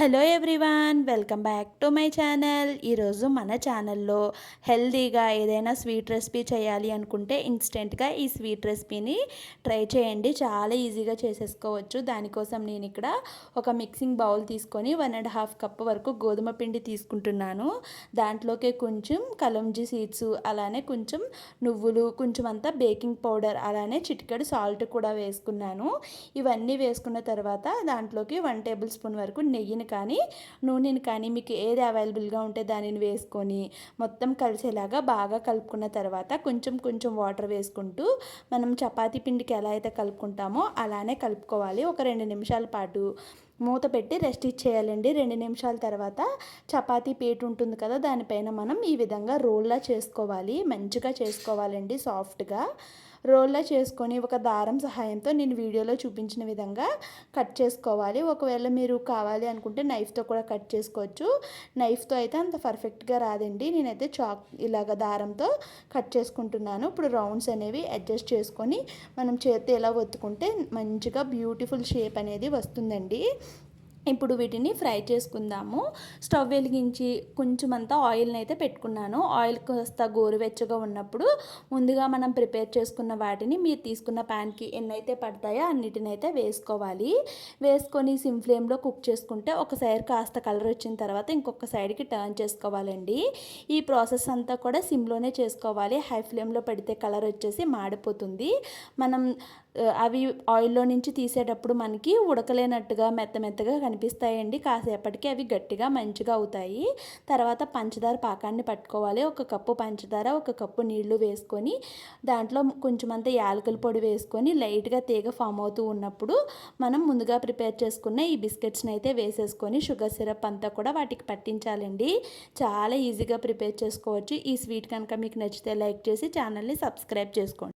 Hello everyone, welcome back to my channel. ఈరోజు మన ఛానల్లో హెల్తీగా ఏదైనా స్వీట్ రెసిపీ చేయాలి అనుకుంటే ఇన్స్టెంట్గా ఈ స్వీట్ రెసిపీని ట్రై చేయండి. చాలా ఈజీగా చేసేసుకోవచ్చు. దానికోసం నేను ఇక్కడ ఒక మిక్సింగ్ బౌల్ తీసుకొని 1.5 కప్ వరకు గోధుమ పిండి తీసుకుంటున్నాను. దాంట్లోకి కొంచెం కలంజీ సీడ్స్, అలానే కొంచెం నువ్వులు, కొంచెం అంతా బేకింగ్ పౌడర్, అలానే చిటికెడు సాల్ట్ కూడా వేసుకున్నాను. ఇవన్నీ వేసుకున్న తర్వాత దాంట్లోకి 1 టేబుల్ స్పూన్ వరకు నెయ్యిని కానీ నూనెని కానీ మీకు ఏది అవైలబుల్గా ఉంటే దానిని వేసుకొని మొత్తం కలిసేలాగా బాగా కలుపుకున్న తర్వాత కొంచెం కొంచెం వాటర్ వేసుకుంటూ మనం చపాతీ పిండికి ఎలా అయితే కలుపుకుంటామో అలానే కలుపుకోవాలి. ఒక 2 నిమిషాల పాటు మూత పెట్టి రెస్ట్ ఇచ్చేయాలండి. 2 నిమిషాల తర్వాత చపాతీ పీట ఉంటుంది కదా, దానిపైన మనం ఈ విధంగా రోల్లా చేసుకోవాలి. మంచిగా చేసుకోవాలండి, సాఫ్ట్గా రోల్లా చేసుకొని ఒక దారం సహాయంతో నేను వీడియోలో చూపించిన విధంగా కట్ చేసుకోవాలి. ఒకవేళ మీరు కావాలి అనుకుంటే నైఫ్తో కూడా కట్ చేసుకోవచ్చు. నైఫ్తో అయితే అంత పర్ఫెక్ట్గా రాదండి. నేనైతే ఇలాగ దారంతో కట్ చేసుకుంటున్నాను. ఇప్పుడు రౌండ్స్ అనేవి అడ్జస్ట్ చేసుకొని మనం చేతి ఎలా ఒత్తుకుంటే మంచిగా బ్యూటిఫుల్ షేప్ అనేది వస్తుందండి. ఇప్పుడు వీటిని ఫ్రై చేసుకుందాము. స్టవ్ వెలిగించి కొంచెం అంతా ఆయిల్ని అయితే పెట్టుకున్నాను. ఆయిల్ కాస్త గోరువెచ్చగా ఉన్నప్పుడు ముందుగా మనం ప్రిపేర్ చేసుకున్న వాటిని మీరు తీసుకున్న ప్యాన్కి ఎన్నైతే పడతాయో అన్నిటినైతే వేసుకోవాలి. వేసుకొని సిమ్ ఫ్లేమ్లో కుక్ చేసుకుంటే ఒక సైడ్ కాస్త కలర్ వచ్చిన తర్వాత ఇంకొక సైడ్కి టర్న్ చేసుకోవాలండి. ఈ ప్రాసెస్ అంతా కూడా సిమ్లోనే చేసుకోవాలి. హై ఫ్లేమ్లో పెడితే కలర్ వచ్చేసి మాడిపోతుంది. మనం అవి ఆయిల్లో నుంచి తీసేటప్పుడు మనకి ఉడకలేనట్టుగా మెత్తగా కనిపిస్తాయండి. కాసేపటికి అవి గట్టిగా మంచిగా అవుతాయి. తర్వాత పంచదార పాకాన్ని పట్టుకోవాలి. 1 కప్పు పంచదార, 1 కప్పు నీళ్లు వేసుకొని దాంట్లో కొంచెం అంత యాలకుల పొడి వేసుకొని లైట్గా తీగ ఫామ్ అవుతూ ఉన్నప్పుడు మనం ముందుగా ప్రిపేర్ చేసుకున్న ఈ బిస్కెట్స్ని అయితే వేసేసుకొని షుగర్ సిరప్ అంతా కూడా వాటికి పట్టించాలండి. చాలా ఈజీగా ప్రిపేర్ చేసుకోవచ్చు. ఈ స్వీట్ కనుక మీకు నచ్చితే లైక్ చేసి ఛానల్ని సబ్స్క్రైబ్ చేసుకోండి.